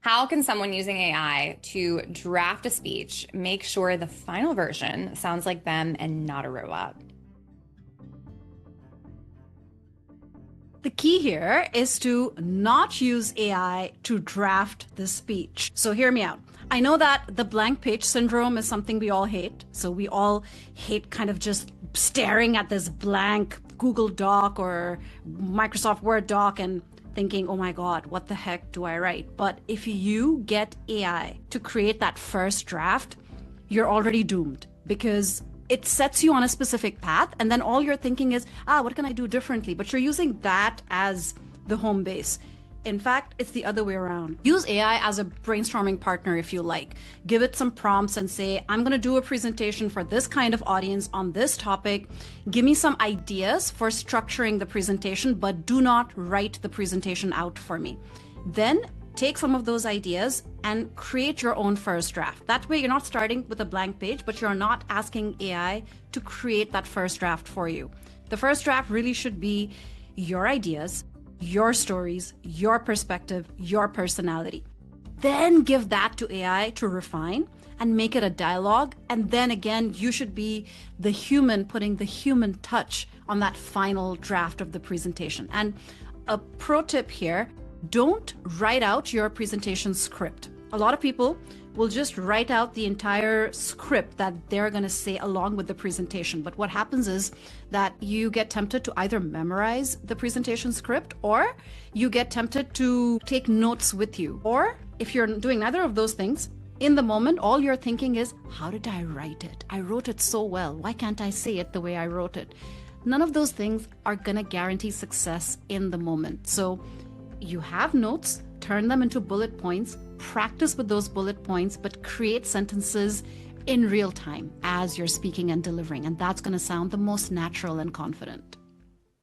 How can someone using AI to draft a speech make sure the final version sounds like them and not a robot? The key here is to not use AI to draft the speech. So hear me out. I know that the blank page syndrome is something we all hate. So we all hate kind of just staring at this blank Google Doc or Microsoft Word doc and thinking, oh my God, what the heck do I write? But if you get AI to create that first draft, you're already doomed because it sets you on a specific path. And then all you're thinking is, what can I do differently? But you're using that as the home base. In fact, it's the other way around. Use AI as a brainstorming partner if you like. Give it some prompts and say, I'm going to do a presentation for this kind of audience on this topic. Give me some ideas for structuring the presentation, but do not write the presentation out for me. Then take some of those ideas and create your own first draft. That way, you're not starting with a blank page, but you're not asking AI to create that first draft for you. The first draft really should be your ideas, your stories, your perspective, your personality. Then give that to AI to refine and make it a dialogue. And then again, you should be the human putting the human touch on that final draft of the presentation. And a pro tip here, don't write out your presentation script. A lot of people will just write out the entire script that they're going to say along with the presentation. But what happens is that you get tempted to either memorize the presentation script or you get tempted to take notes with you. Or if you're doing neither of those things, in the moment, all you're thinking is, how did I write it? I wrote it so well. Why can't I say it the way I wrote it? None of those things are going to guarantee success in the moment. So you have notes, turn them into bullet points, practice with those bullet points, but create sentences in real time as you're speaking and delivering. And that's going to sound the most natural and confident.